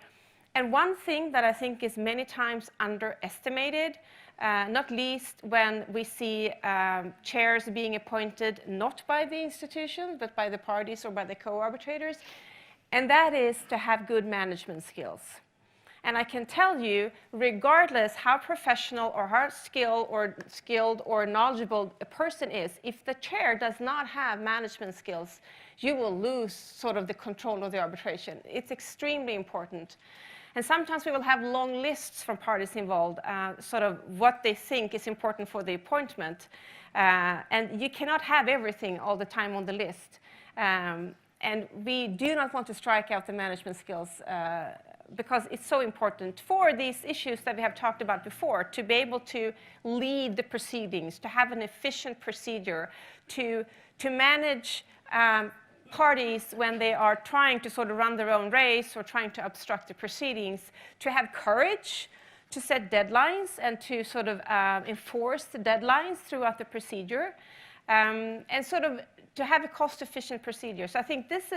And one thing that I think is many times underestimated, not least when we see chairs being appointed not by the institutions, but by the parties or by the co-arbitrators, and that is to have good management skills. And I can tell you, regardless how professional or how skilled or knowledgeable a person is, if the chair does not have management skills, you will lose sort of the control of the arbitration. It's extremely important. And sometimes we will have long lists from parties involved, sort of what they think is important for the appointment. And you cannot have everything all the time on the list. And we do not want to strike out the management skills because it's so important for these issues that we have talked about before, to be able to lead the proceedings, to have an efficient procedure, to manage parties when they are trying to sort of run their own race or trying to obstruct the proceedings, to have courage to set deadlines and to sort of enforce the deadlines throughout the procedure, and sort of to have a cost-efficient procedure. So I think this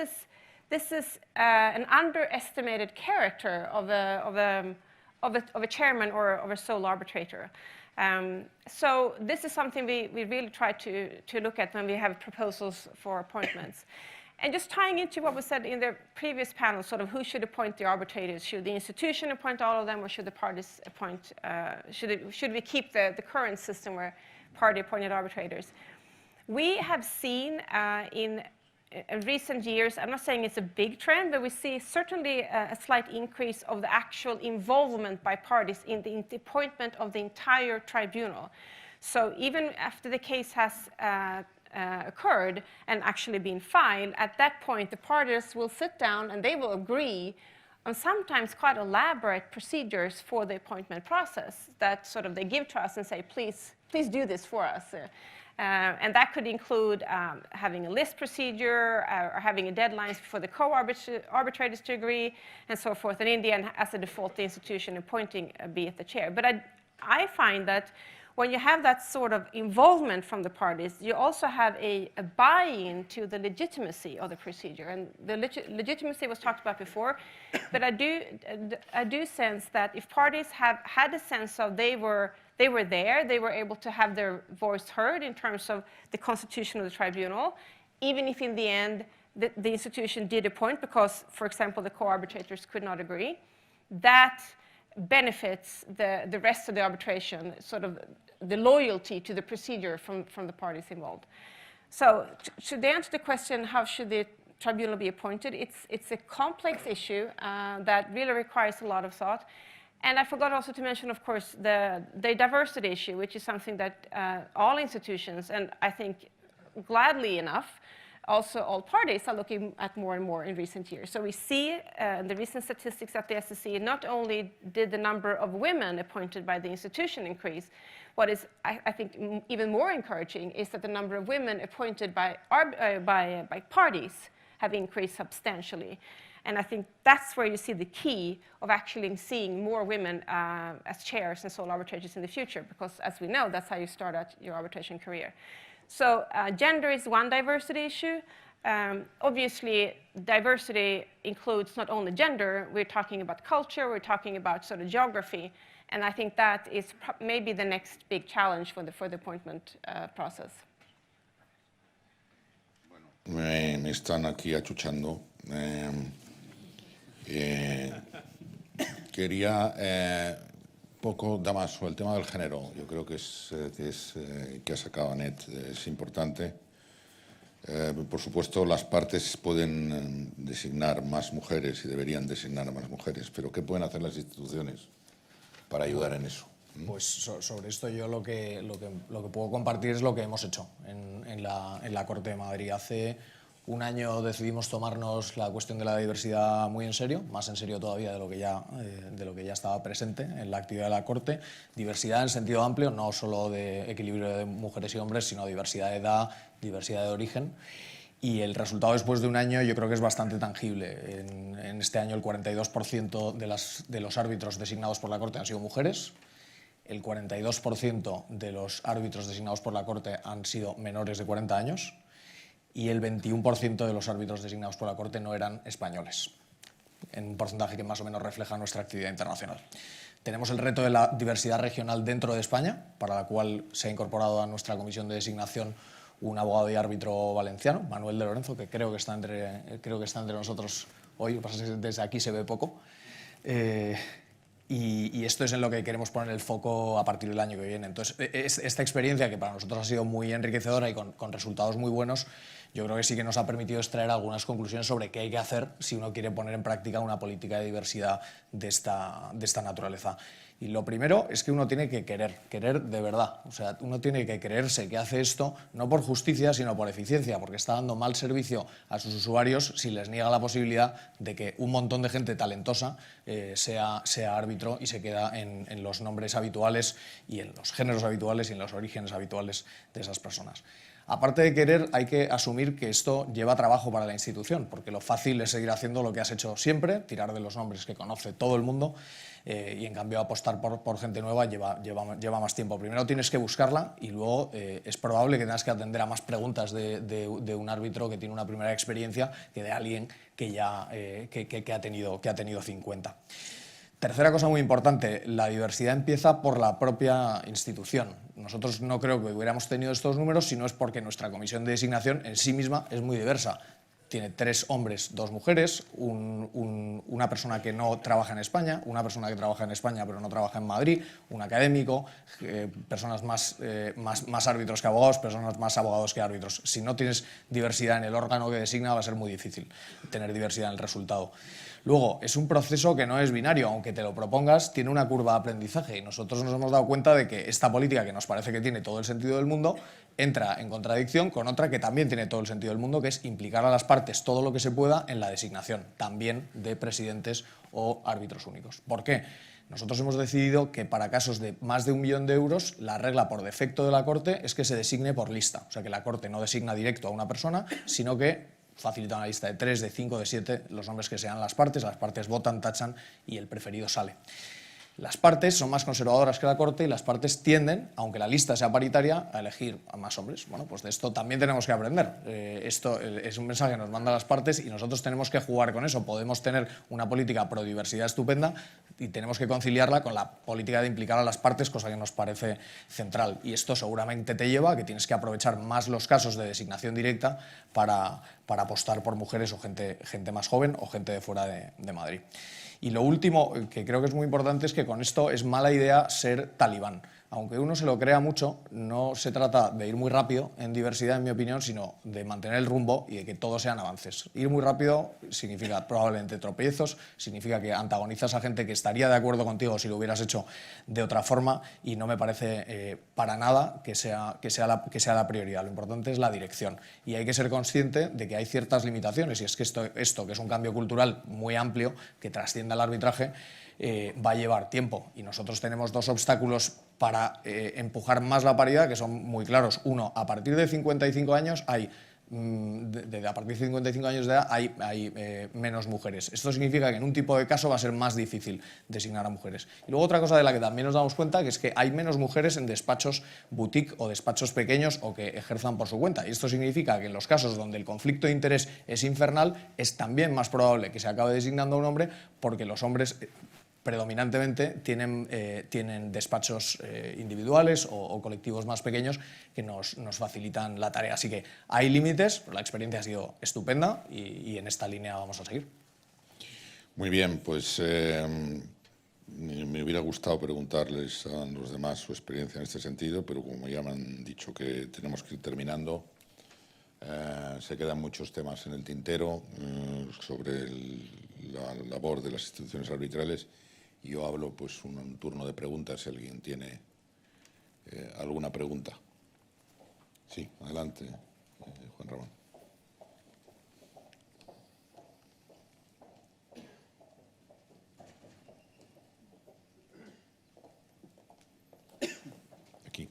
is an underestimated character of a chairman or of a sole arbitrator. So this is something we really try to look at when we have proposals for appointments. And just tying into what was said in the previous panel, sort of who should appoint the arbitrators? Should the institution appoint all of them, or should the parties appoint, should we keep the current system where party-appointed arbitrators? We have seen in recent years, I'm not saying it's a big trend, but we see certainly a slight increase of the actual involvement by parties in the appointment of the entire tribunal. So even after the case has occurred and actually been filed, at that point the parties will sit down and they will agree on sometimes quite elaborate procedures for the appointment process that sort of they give to us and say, please do this for us. And that could include having a list procedure or having a deadline for the co-arbitrators to agree and so forth. In India, and as a default, the institution appointing be it the chair. But I find that when you have that sort of involvement from the parties, you also have a buy-in to the legitimacy of the procedure. And the legitimacy was talked about before, but I do sense that if parties have had a sense of they were there, they were able to have their voice heard in terms of the constitution of the tribunal, even if in the end the institution did appoint because, for example, the co-arbitrators could not agree, that benefits the rest of the arbitration, sort of the loyalty to the procedure from the parties involved. So to answer the question, how should the tribunal be appointed, it's a complex issue that really requires a lot of thought. And I forgot also to mention, of course, the diversity issue, which is something that all institutions, and I think gladly enough, also all parties are looking at more and more in recent years. So we see the recent statistics at the SSC, not only did the number of women appointed by the institution increase, what is, I think, even more encouraging is that the number of women appointed by parties have increased substantially. And I think that's where you see the key of actually seeing more women as chairs and sole arbitrators in the future, because as we know, that's how you start out your arbitration career. So gender is one diversity issue. Obviously, diversity includes not only gender, we're talking about culture, we're talking about sort of geography, and I think that is maybe the next big challenge for the appointment process. Me están aquí achuchando. Quería poco, Damaso, el tema del género. Yo creo que que ha sacado Annette es importante. Por supuesto, las partes pueden designar más mujeres y deberían designar a más mujeres, pero ¿qué pueden hacer las instituciones para ayudar en eso? Pues sobre esto yo lo que puedo compartir es lo que hemos hecho en la Corte de Madrid. Hace un año decidimos tomarnos la cuestión de la diversidad muy en serio, más en serio todavía de lo que ya estaba presente en la actividad de la Corte. Diversidad en sentido amplio, no solo de equilibrio de mujeres y hombres, sino diversidad de edad, diversidad de origen. Y el resultado después de un año yo creo que es bastante tangible. En este año el 42% de los árbitros designados por la Corte han sido mujeres. El 42% de los árbitros designados por la Corte han sido menores de 40 años. Y el 21% de los árbitros designados por la Corte no eran españoles, en un porcentaje que más o menos refleja nuestra actividad internacional. Tenemos el reto de la diversidad regional dentro de España, para la cual se ha incorporado a nuestra comisión de designación un abogado y árbitro valenciano, Manuel de Lorenzo, que creo que está entre nosotros hoy, lo que pasa es que desde aquí se ve poco. Y esto es en lo que queremos poner el foco a partir del año que viene. Entonces, esta experiencia, que para nosotros ha sido muy enriquecedora y con resultados muy buenos, yo creo que sí que nos ha permitido extraer algunas conclusiones sobre qué hay que hacer si uno quiere poner en práctica una política de diversidad de esta naturaleza. Y lo primero es que uno tiene que querer de verdad. O sea, uno tiene que creerse que hace esto no por justicia, sino por eficiencia, porque está dando mal servicio a sus usuarios si les niega la posibilidad de que un montón de gente talentosa sea árbitro y se queda en los nombres habituales y en los géneros habituales y en los orígenes habituales de esas personas. Aparte de querer, hay que asumir que esto lleva trabajo para la institución, porque lo fácil es seguir haciendo lo que has hecho siempre, tirar de los nombres que conoce todo el mundo, y en cambio apostar por gente nueva lleva más tiempo. Primero tienes que buscarla y luego es probable que tengas que atender a más preguntas de un árbitro que tiene una primera experiencia que de alguien que ya que ha tenido 50. Tercera cosa muy importante, la diversidad empieza por la propia institución. Nosotros no creo que hubiéramos tenido estos números si no es porque nuestra comisión de designación en sí misma es muy diversa. Tiene 3 hombres, 2 mujeres, una persona que no trabaja en España, una persona que trabaja en España pero no trabaja en Madrid, un académico, personas más árbitros que abogados, personas más abogados que árbitros. Si no tienes diversidad en el órgano que designa, va a ser muy difícil tener diversidad en el resultado. Luego, es un proceso que no es binario, aunque te lo propongas, tiene una curva de aprendizaje y nosotros nos hemos dado cuenta de que esta política, que nos parece que tiene todo el sentido del mundo, entra en contradicción con otra que también tiene todo el sentido del mundo, que es implicar a las partes todo lo que se pueda en la designación, también de presidentes o árbitros únicos. ¿Por qué? Nosotros hemos decidido que para casos de más de 1 millón de euros, la regla por defecto de la Corte es que se designe por lista, o sea que la Corte no designa directo a una persona, sino que facilita una lista de 3, de 5, de 7, los nombres que sean las partes votan, tachan y el preferido sale. Las partes son más conservadoras que la Corte y las partes tienden, aunque la lista sea paritaria, a elegir a más hombres. Bueno, pues de esto también tenemos que aprender. Esto es un mensaje que nos mandan las partes y nosotros tenemos que jugar con eso. Podemos tener una política pro diversidad estupenda y tenemos que conciliarla con la política de implicar a las partes, cosa que nos parece central. Y esto seguramente te lleva a que tienes que aprovechar más los casos de designación directa para apostar por mujeres o gente más joven o gente de fuera de Madrid. Y lo último, que creo que es muy importante, es que con esto es mala idea ser talibán. aunque uno se lo crea mucho, no se trata de ir muy rápido en diversidad, en mi opinión, sino de mantener el rumbo y de que todos sean avances. Ir muy rápido significa probablemente tropiezos, significa que antagonizas a gente que estaría de acuerdo contigo si lo hubieras hecho de otra forma, y no me parece para nada que sea la prioridad. Lo importante es la dirección, y hay que ser consciente de que hay ciertas limitaciones, y es que esto que es un cambio cultural muy amplio, que trasciende al arbitraje, va a llevar tiempo, y nosotros tenemos dos obstáculos para empujar más la paridad, que son muy claros. Uno, a partir de 55 años hay a partir de 55 años de edad hay menos mujeres. Esto significa que en un tipo de caso va a ser más difícil designar a mujeres. Y luego otra cosa de la que también nos damos cuenta, que es que hay menos mujeres en despachos boutique o despachos pequeños o que ejerzan por su cuenta. Y esto significa que en los casos donde el conflicto de interés es infernal, es también más probable que se acabe designando a un hombre, porque los hombres predominantemente tienen despachos individuales o colectivos más pequeños que nos facilitan la tarea. Así que hay límites, pero la experiencia ha sido estupenda y en esta línea vamos a seguir. Muy bien, pues me hubiera gustado preguntarles a los demás su experiencia en este sentido, pero como ya me han dicho que tenemos que ir terminando, se quedan muchos temas en el tintero sobre la labor de las instituciones arbitrales. Y yo hablo pues un turno de preguntas si alguien tiene alguna pregunta. Sí, adelante, Juan Ramón. Aquí.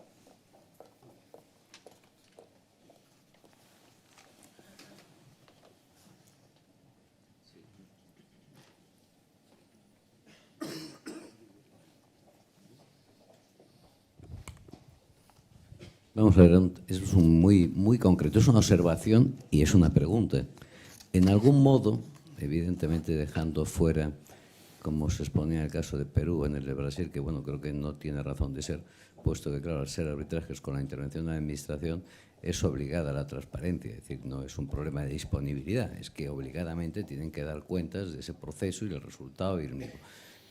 Vamos a ver, es muy concreto, es una observación y es una pregunta. En algún modo, evidentemente dejando fuera, como se exponía en el caso de Perú, en el de Brasil, que bueno, creo que no tiene razón de ser, puesto que claro, al ser arbitrajes con la intervención de la administración, es obligada la transparencia, es decir, no es un problema de disponibilidad, es que obligadamente tienen que dar cuentas de ese proceso y el resultado y el mismo.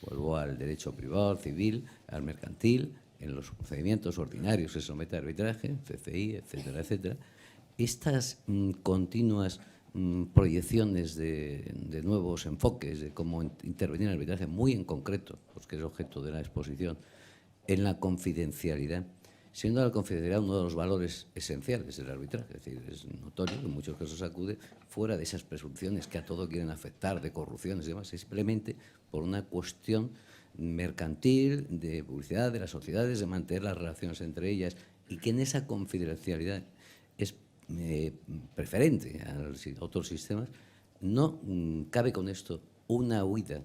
Vuelvo al derecho privado, al civil, al mercantil. En los procedimientos ordinarios se somete a arbitraje, CCI, etcétera, etcétera. Estas continuas proyecciones de nuevos enfoques, de cómo intervenir en el arbitraje, muy en concreto, pues que es objeto de la exposición, en la confidencialidad, siendo la confidencialidad uno de los valores esenciales del arbitraje. Es decir, es notorio que en muchos casos acude fuera de esas presunciones que a todo quieren afectar, de corrupciones y demás, simplemente por una cuestión mercantil, de publicidad de las sociedades, de mantener las relaciones entre ellas, y que en esa confidencialidad es preferente a otros sistemas. No cabe con esto una huida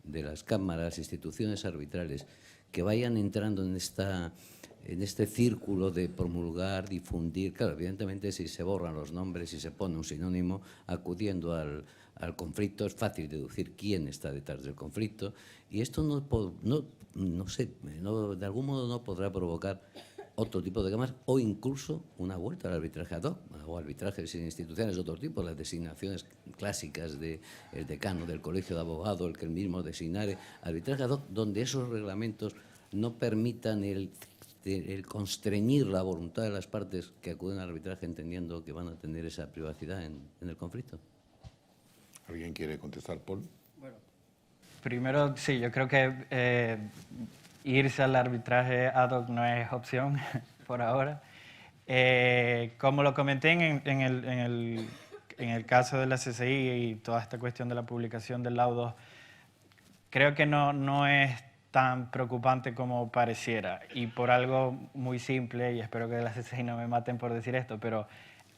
de las cámaras, instituciones arbitrales que vayan entrando en este círculo de promulgar, difundir. Claro, evidentemente si se borran los nombres, si se pone un sinónimo acudiendo al conflicto, es fácil deducir quién está detrás del conflicto, y esto no sé, de algún modo no podrá provocar otro tipo de cámaras o incluso una vuelta al arbitraje ad hoc o arbitrajes sin instituciones de otro tipo, las designaciones clásicas del decano del colegio de abogados, el que el mismo designare, arbitraje ad hoc donde esos reglamentos no permitan el constreñir la voluntad de las partes que acuden al arbitraje entendiendo que van a tener esa privacidad en el conflicto. ¿Alguien quiere contestar, Paul? Bueno, primero, sí, yo creo que irse al arbitraje ad hoc no es opción por ahora. Como lo comenté en el caso de la CCI y toda esta cuestión de la publicación del laudo, creo que no es tan preocupante como pareciera, y por algo muy simple, y espero que de la CCI no me maten por decir esto, pero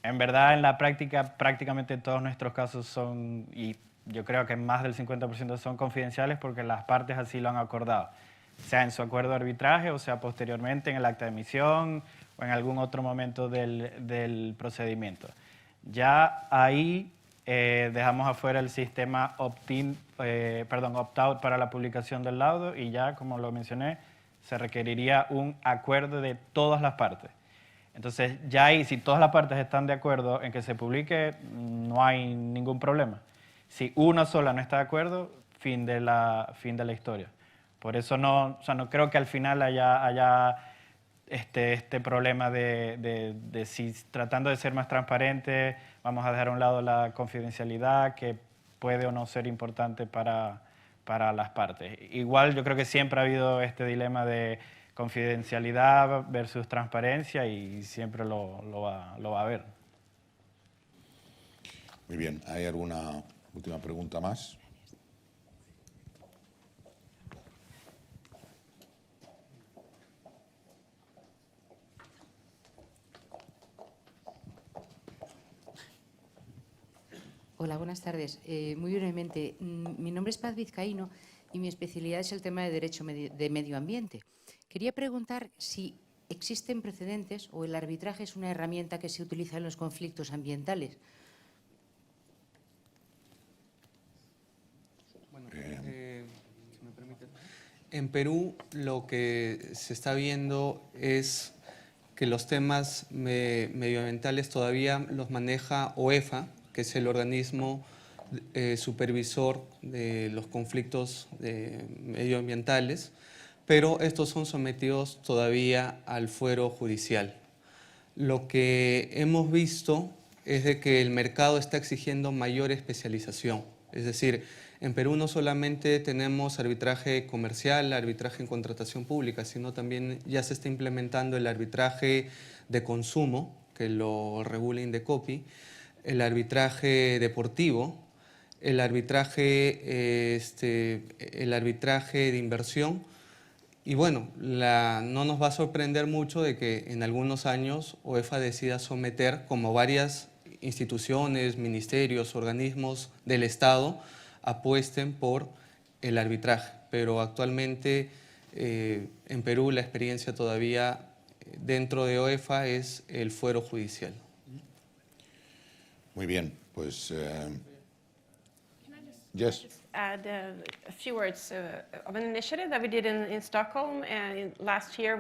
en verdad en la práctica prácticamente todos nuestros casos son, y yo creo que más del 50% son confidenciales porque las partes así lo han acordado, sea en su acuerdo de arbitraje o sea posteriormente en el acta de emisión o en algún otro momento del procedimiento. Ya ahí dejamos afuera el sistema opt-out para la publicación del laudo, y ya, como lo mencioné, se requeriría un acuerdo de todas las partes. Entonces, ya ahí, si todas las partes están de acuerdo en que se publique, no hay ningún problema. Si una sola no está de acuerdo, fin de la historia. Por eso no creo que al final haya este problema de si tratando de ser más transparente vamos a dejar a un lado la confidencialidad que puede o no ser importante para las partes. Igual yo creo que siempre ha habido este dilema de confidencialidad versus transparencia y siempre lo va a haber. Muy bien, ¿hay alguna última pregunta más? Hola, buenas tardes. Muy brevemente, mi nombre es Paz Vizcaíno y mi especialidad es el tema de derecho de medio ambiente. Quería preguntar si existen precedentes o el arbitraje es una herramienta que se utiliza en los conflictos ambientales. Bueno, si me permiten. En Perú lo que se está viendo es que los temas medioambientales todavía los maneja OEFA, que es el organismo supervisor de los conflictos medioambientales, pero estos son sometidos todavía al fuero judicial. Lo que hemos visto es de que el mercado está exigiendo mayor especialización, es decir, en Perú no solamente tenemos arbitraje comercial, arbitraje en contratación pública, sino también ya se está implementando el arbitraje de consumo, que lo regula Indecopi, el arbitraje deportivo, el arbitraje de inversión. Y bueno, no nos va a sorprender mucho de que en algunos años OEFA decida someter, como varias instituciones, ministerios, organismos del Estado, apuesten por el arbitraje. Pero actualmente en Perú la experiencia todavía dentro de OEFA es el fuero judicial. Muy bien, pues... Just add a few words of an initiative that we did in Stockholm last year.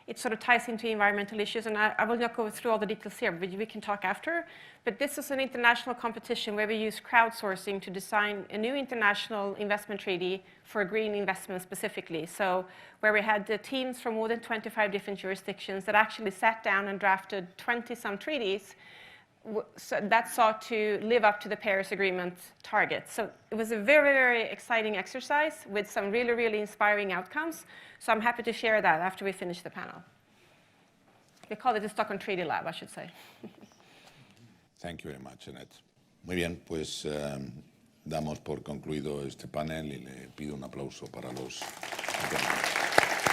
It sort of ties into environmental issues, and I will not go through all the details here, but we can talk after. But this is an international competition where we use crowdsourcing to design a new international investment treaty for green investment specifically. So where we had the teams from more than 25 different jurisdictions that actually sat down and drafted 20-some treaties that sought to live up to the Paris Agreement targets. So it was a very, very exciting exercise with some really, really inspiring outcomes. So I'm happy to share that after we finish the panel. We call it the Stockholm Treaty Lab, I should say. Thank you very much, Annette. Muy bien, pues damos por concluido este panel y le pido un aplauso para los ponentes.